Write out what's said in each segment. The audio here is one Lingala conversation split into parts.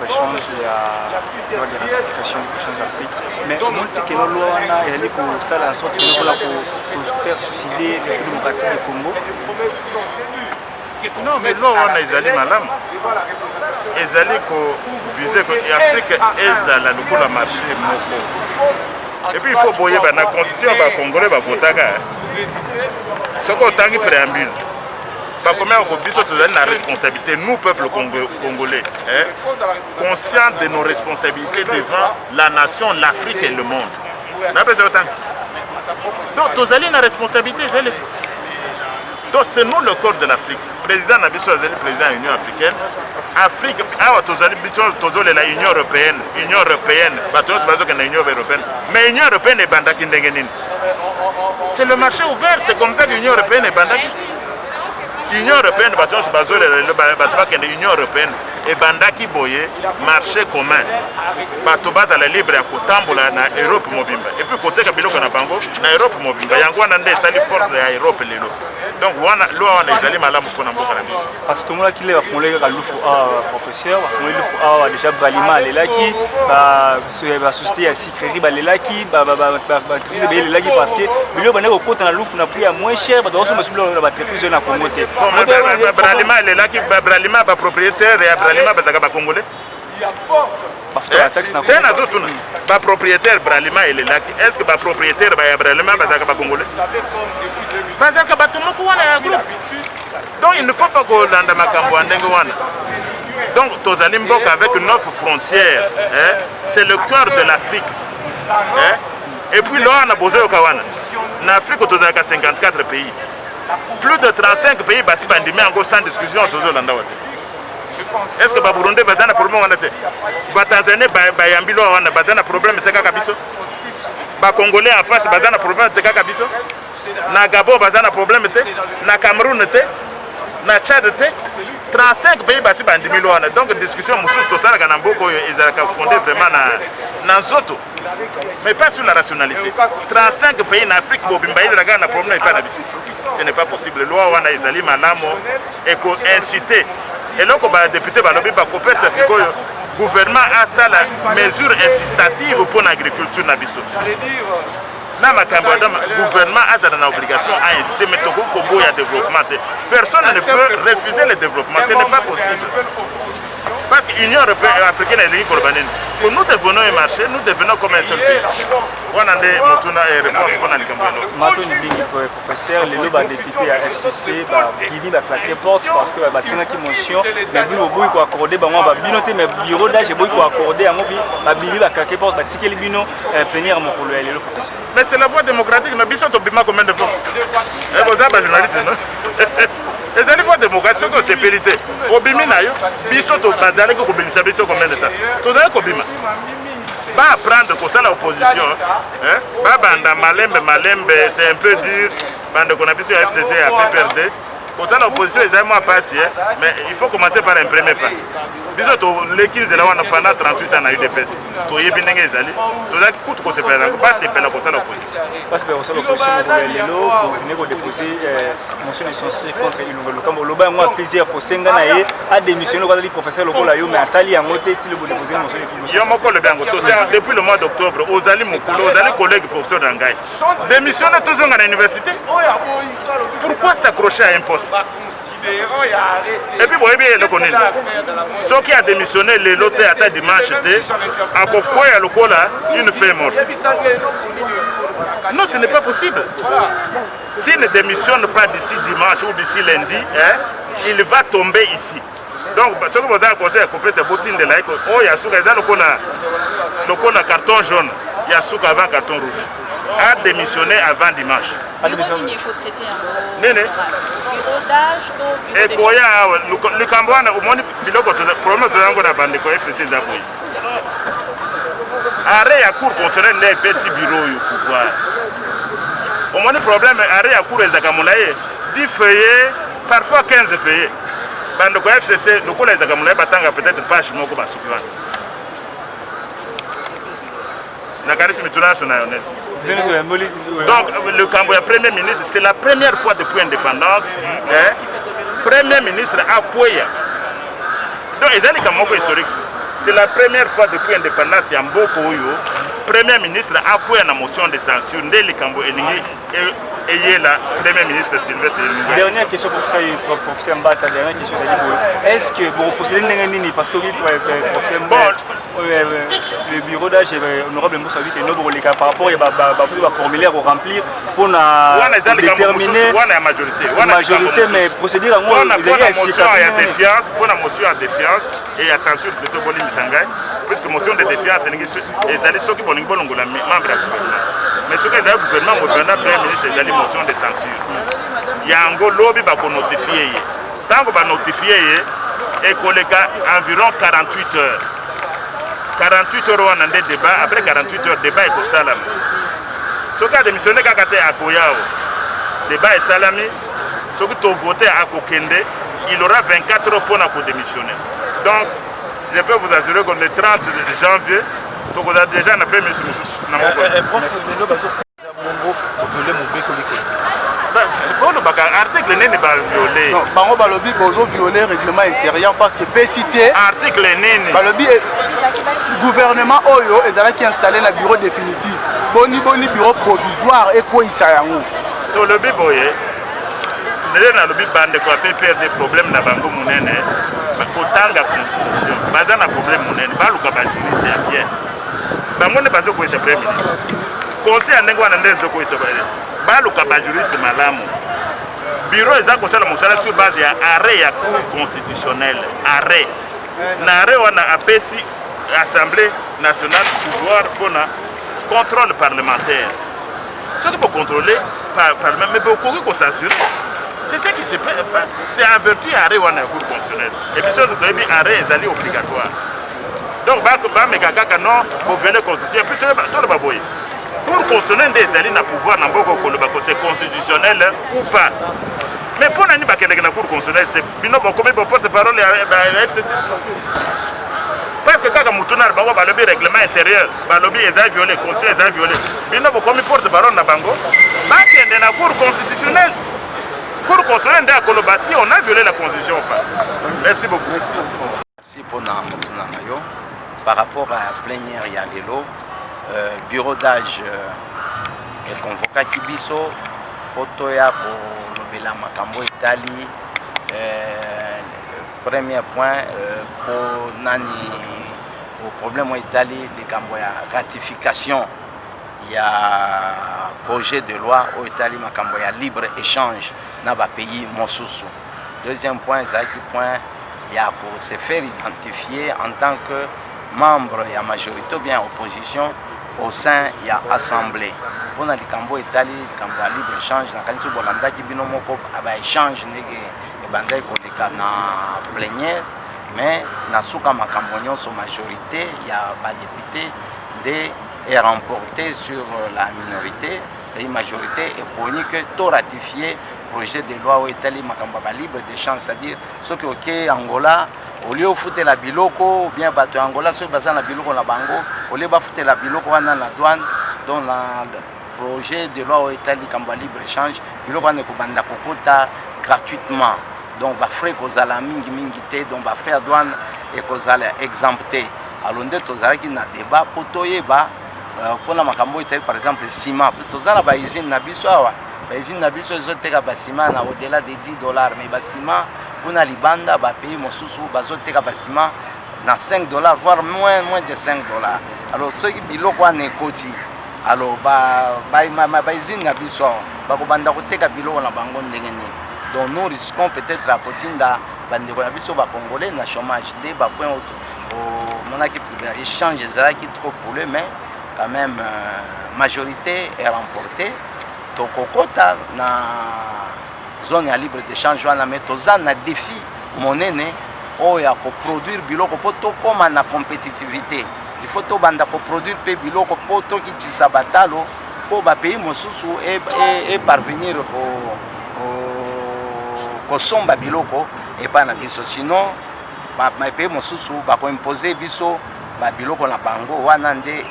libre-échange et à loi de ratification du libre-échange d'Afrique. Mais comment est-ce que nous avons ça en sorte que nous avons faire suicider la démocratie du Congo? Non, mais là, on a Ezali Malam. Ezali ko viser que l'Afrique est à la marché. Et puis il faut boyer dans la constitution, les Congolais vont voter. Ce qu'on a dit préambule. Comment on a la responsabilité, nous, peuple congolais, conscients de nos responsabilités devant la nation, l'Afrique et le monde. Donc, nous avons une responsabilité. Donc, c'est nous le corps de l'Afrique. Le président Nabiso est le président de l'Union africaine. Afrique, l'Union européenne. Union européenne. Mais l'Union européenne est bandaki. C'est le marché ouvert, c'est comme ça que l'Union européenne est bandaki. L'Union européenne, l'Union européenne et bandaki boye marché commun. Batoba dans la libre à Kotambola na Europe mobimba. Et puis côté kabilo na bango na Europe mobimba. Yangwana nde sali force ya Europe lelo. Donc wana lo wana ezali malamu kona mboka na biso. Parce que tout le monde qui l'a fondé ka lufu a professeur, fondé lufu a déjà Bralima lelaki ba société ya Sikri ba lelaki ba lelaki parce que bilo bana ko kota na lufu na prix moins cher ba doso masulo na ba entreprise na Congo te. Bralima lelaki Bralima ba propriétaire et Bralima ba zaka congolais. Ba propriétaire Bralima et lelaki. Est-ce que ba propriétaire ba Bralima ba zaka congolais? Bazaka batumoko wana ya groupe. Donc il ne faut pas que landa makambo ndenge wana. Donc tozali mboka avec 9 frontières, c'est le cœur de l'Afrique. Et puis là on a besoin au Kawana. En Afrique tozali 54 pays. Plus de 35 pays basi bandimi encore sans discussion tozo landa wate. Est-ce que ba Burundi bazana problème wana te? Ba Tanzanie ba yambilo wana bazana problème te kaka biso? Ba Congolais en face bazana problème te kaka biso? Na Gabon bazana problème te, na Cameroun te, na Tchad te, 35 pays basi bandimi wana. Donc discussion musu to sala kana mboko ezalaka fondé vraiment na nzoto. Mais pas sur la rationalité. 35 pays en Afrique bobimba ezalaka na problème pas na biso. Ce n'est pas possible. Loi wana ezali malamo et ko inciter. Et donc ba député balobi ba kopesa ça sikoyo gouvernement a ça la mesure incitative pour l'agriculture na biso. Le gouvernement a une obligation à inciter, mais il y a développement. Personne ne peut refuser le développement, ce n'est pas possible. Parce que l'Union africaine est libre. Pour nous devenons un marché, nous devenons comme un seul pays. On a des réponses qu'on a les professeur, les députés à FCC, ils va claquer porte parce que c'est une motion, mais il faut accorder, mais bureau d'âge, il faut accorder, il va claquer porte, il faut venir à mon collègue, le professeur. Mais c'est la voie démocratique, nous sommes combien de fois? Vous êtes un journaliste, non? Les éléphants démocratiques sont sécurité. Obimi na yo, biso to badale ko kobimisa biso combien de temps? Tozala kobima. Ba prendre ko ça l'opposition, ba banda malembe, c'est un peu dur. Banda ko na biso FCC à PPRD. Ko ça l'opposition est moins passé, mais il faut commencer par un premier pas. Biso to l'équipe de la wana pendant 38 ans na UDPS. To yebi ndenge ezali. Tozala coûte ko se pela ko pas se pela ko ça l'opposition. Parce que l'opposition lelo ko déposer motion essentielle contre Ilunga Lokambo loba moi plusieurs fois senga na ye a démissionné ko le professeur lokola yo mais asali yango te ti le déposer motion essentielle. Yo moko le bango to depuis le mois d'octobre ozali mokolo ozali collègue professeur d'Angai. Démissionné tous à l'université. Pourquoi s'accrocher à un poste? Et puis, vous voyez, ceux qui a démissionné les lots à dimanche, à pourquoi il y a une femme morte. Non, ce n'est pas possible. S'il ne démissionne pas d'ici dimanche ou d'ici lundi, il va tomber ici. Donc, ce que vous avez conseillé à couper ces bottines de laïcs, oh, il y a le carton jaune, il y a souk avant carton rouge. A démissionné avant dimanche. Et quoi, le Cambouane, au moins, le problème de la bande de FCC d'Aboui. Arrêt à court concernant les petits bureaux au pouvoir. Au moins, le problème, arrêt à court les Akamoulaye, 10 feuillets, parfois 15 feuillets. Bande de FCC, le coup les Akamoulaye, peut-être pas chez moi comme un donc le Cambodge premier ministre, c'est la première fois depuis l'indépendance, premier ministre à Kouya. Donc ils ont des historique. c'est la première fois depuis l'indépendance ya mboka oyo premier ministre a pris une motion de censure nde likambo elingi et la premier ministre Sylvestre Ilunga. Dernière question pour professeur Mbata, dernière question est-ce que vous possédez nini parce que professeur Mbata le bureau d'âge honorable Moussa Vite et notre cas par rapport à formulaire à remplir pour déterminer la majorité mais procédure pour la motion à défiance et à censure plutôt Boli Misangay puisque motion de défiance les alliés ceux qui vont membre de mais ce que le gouvernement le premier ministre les motion de censure yango lobby ba ko notifier tant que ba notifier et collègue environ 48 heures 48 heures on a des débats après 48 heures débat est au salam ce cas démissionné kakate akoyao débat est salami ce que tu voté à kokende il aura 24 heures pour démissionner donc je peux vous assurer que le 30 janvier donc on a déjà un premier ministre article nini ba violé non bango balobi bozo violer règlement intérieur parce que pécité article nini balobi gouvernement oyo ezalaki installé na bureau définitif boni bureau provisoire et quoi isayango to lobi boye nele na lobi bande ko PPR des problèmes na bango munene kotanga constitution baza na problème munene baluka ba juriste ya bien bango ne bazo ko premier ministre conseil ndenge wana ndezo ko baluka ba juriste malamu bureau eza kosala mosala sur base ya arrêt ya cour constitutionnelle arrêt na arrêt wana apesi assemblée nationale pouvoir pour na contrôle parlementaire ce qui peut contrôler parlement mais pour qu'on s'assure c'est ce qui se passe c'est en vertu arrêt wana ya cour constitutionnelle et puis chose de bien arrêt ezali obligatoire donc ba mekaka non pour violer constitution plutôt tout ba boye pour constitutionnel des alliés na pouvoir na mboko koloba ko c'est constitutionnel ou pas mais pour nani ba kende na cour constitutionnelle bino ba comme porte-parole ya FCC parce que kaka mutuna bango ba lobi règlement intérieur ba lobi eza violé constitution eza violé bino ba comme porte-parole na bango ba kende na cour constitutionnelle nda koloba si on a violé la constitution ou pas. Merci beaucoup. Merci pour mutuna mayo par rapport à plénière ya lelo bureau d'âge et convoqué Kibiso poto ya ko lobela makambo Italie premier point pour nani au problème en Italie les cambo ya ratification il y a projet de loi au Italie makambo ya libre échange na ba pays mosusu deuxième point zaki point il y a pour se faire identifier en tant que membre et la majorité ou bien opposition au sein de l'Assemblée. Pour les Cambo Italie, les libre-échange, les Bolanda qui ont échange na plénière, mais na souka makambonyon son majorité, il y a des députés de remporté sur la minorité, la majorité et pour que tout ratifier projet de loi au Italie makamba libre d'échange, c'est-à-dire ce que OK Angola au lieu de foutre la biloko ou bien bateau Angola sur bazan la biloko na bango au lieu de foutre la biloko wana la douane dans le projet de loi au Italie kamba libre échange biloko wana ko banda kokota gratuitement donc ba frais ko zala mingi te donc ba frais douane et ko zala exempté alors nde tozalaki na débat pour toyeba pour la makambo Italie par exemple ciment tozala ba usine na biso awa ba usine na biso ezoteka ba ciment na au-delà de $10 mais ba ciment pour la libanda ba pays mosusu bazoteka ba ciment na $5 voire moins de $5 alors ceux qui biloko wana ekoti alors ba usine na biso ba ko banda koteka biloko na bango ndenge nini donc nous risquons peut-être à kotinda bande ko na biso ba congolais na chômage de ba point auto mon équipe échange ezalaki trop pour eux mais quand même majorité est remportée tokokota na zone ya libre d'échange wana mais toza na défi monene oyo ya koproduire biloko po tokoma na compétitivité il faut tobanda koproduire mpe biloko po tokitisa batalo po bapays mosusu e parvenir kosomba biloko epai na biso sinon bapays mosusu bakoimpose biso biloko na bango wana nde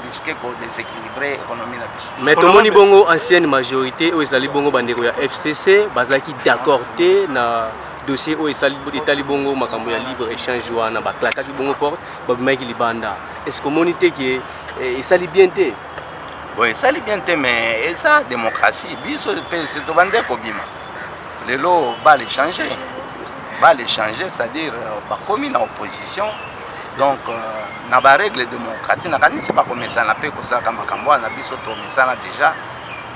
risque ko déséquilibrer économie na biso. Mais tomoni bongo ancienne majorité o ezali bongo bandeko ya FCC bazalaki d'accord te na dossier oyo etali bongo makambo ya libre échange wana baklakaki bongo porte babimaki libanda. Est-ce que omoni te ke esali bien te? Bon, esali bien te, mais eza démocratie biso mpe tobande kobima lelo bale changer, c'est-à-dire bakomi na opposition. Donc na ba règle démocratique nakanisi bakomesana mpe kosaka makambo wana biso tomesana déjà,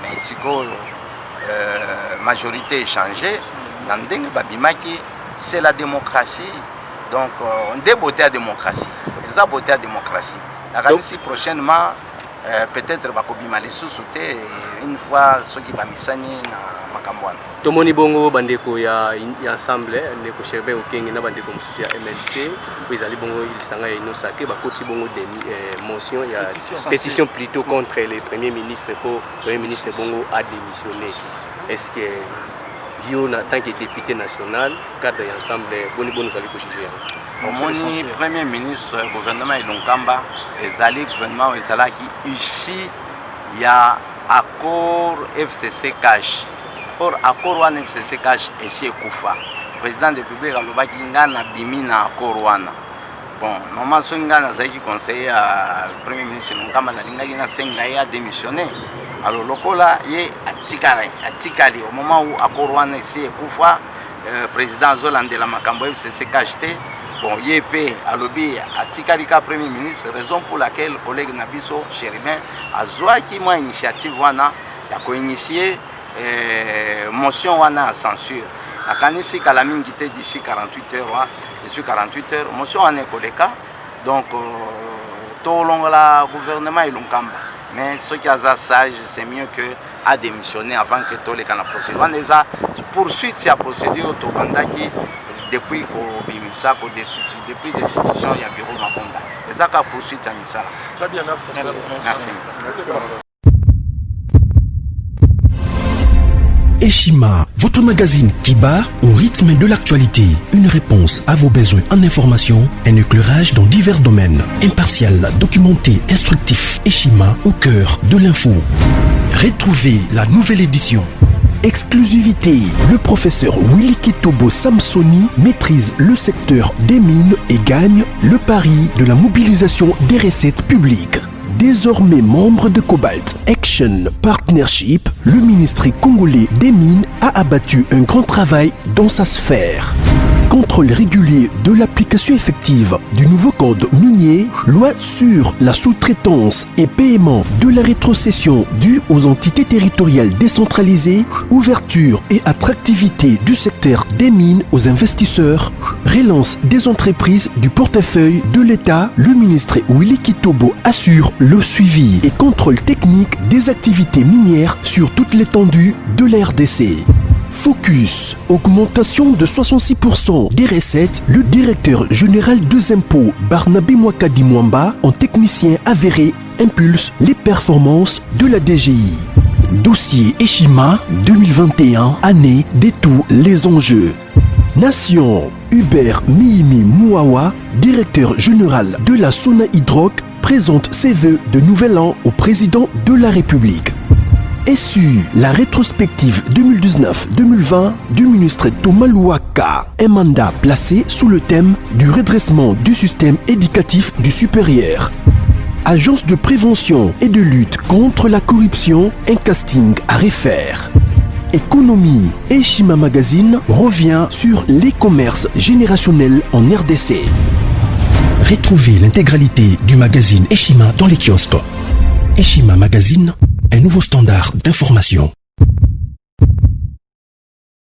mais sikoyo majorité échangée na ndenge babimaki, c'est la démocratie. Donc on débote à démocratie, les a beauté à démocratie. Nakanisi prochainement peut-être bakobima lisusu te une fois soki bamisani na makambo wana. Tomoni bongo bandeko ya ensemble ndeko Sherbe Okenge na bandeko mosusu ya MLC ezali bongo ilisanga ya inosake bakoti bongo de motion ya pétition plutôt contre le premier ministre pour premier ministre bongo a démissionné. Est-ce que yo na tant que député national cadre ensemble boni nous allez juger? Omoni premier ministre gouvernement Ilunkamba ezali gouvernement ezalaki ici ya accord FCC cash. Or accord wana FCC cash esi ekufa. Président de République alobaki ngana bimi na accord wana. Bon, normalement so ngana zaki conseiller à premier ministre Ilunkamba nalingaki na senga ya démissionner. Alors lokola ye atikali au moment où accord wana esi ekufa, président Zolandela makambo FCC cash te. Bon, YP alobi atikalika premier ministre, raison pour laquelle collègue Nabiso Chéribin a joué moi initiative wana ya ko initier motion wana à censure. Akanisi kala mingi te d'ici 48 heures, d'ici 48 heures motion wana koleka. Donc tout long la gouvernement Ilunkamba. Mais ce qui a sage, c'est mieux que à démissionner avant que tout les canaux procédure. On les a poursuite cette procédure tout bandaki depuis qu'on bimisa depuis des institutions il y a bureau Makonda. Et ça qu'a poursuite à Misala. Très bien, merci. Merci. Eshima, votre magazine qui bat au rythme de l'actualité. Une réponse à vos besoins en information, un éclairage dans divers domaines. Impartial, documenté, instructif. Eshima au cœur de l'info. Retrouvez la nouvelle édition. Exclusivité, le professeur Willy Kitobo Samsoni maîtrise le secteur des mines et gagne le pari de la mobilisation des recettes publiques. Désormais membre de Cobalt Action Partnership, le ministère congolais des Mines a abattu un grand travail dans sa sphère. Contrôle régulier de l'application effective du nouveau code minier, loi sur la sous-traitance et paiement de la rétrocession due aux entités territoriales décentralisées, ouverture et attractivité du secteur des mines aux investisseurs, relance des entreprises du portefeuille de l'État, le ministre Willy Kitobo assure le suivi et contrôle technique des activités minières sur toute l'étendue de la RDC. Focus, augmentation de 66% des recettes, le directeur général des impôts Barnabé Mwakadi Mwamba, en technicien avéré, impulse les performances de la DGI. Dossier Eshima 2021, année de tous les enjeux. Nation, Hubert Mihimi Mouawa, directeur général de la Sona Hydroc, présente ses vœux de nouvel an au président de la République. SU, la rétrospective 2019-2020 du ministre Thomas Louaka, un mandat placé sous le thème du redressement du système éducatif du supérieur. Agence de prévention et de lutte contre la corruption, un casting à refaire. Économie, Eshima Magazine revient sur les commerces générationnels en RDC. Retrouvez l'intégralité du magazine Eshima dans les kiosques. Eshima Magazine, un nouveau standard d'information.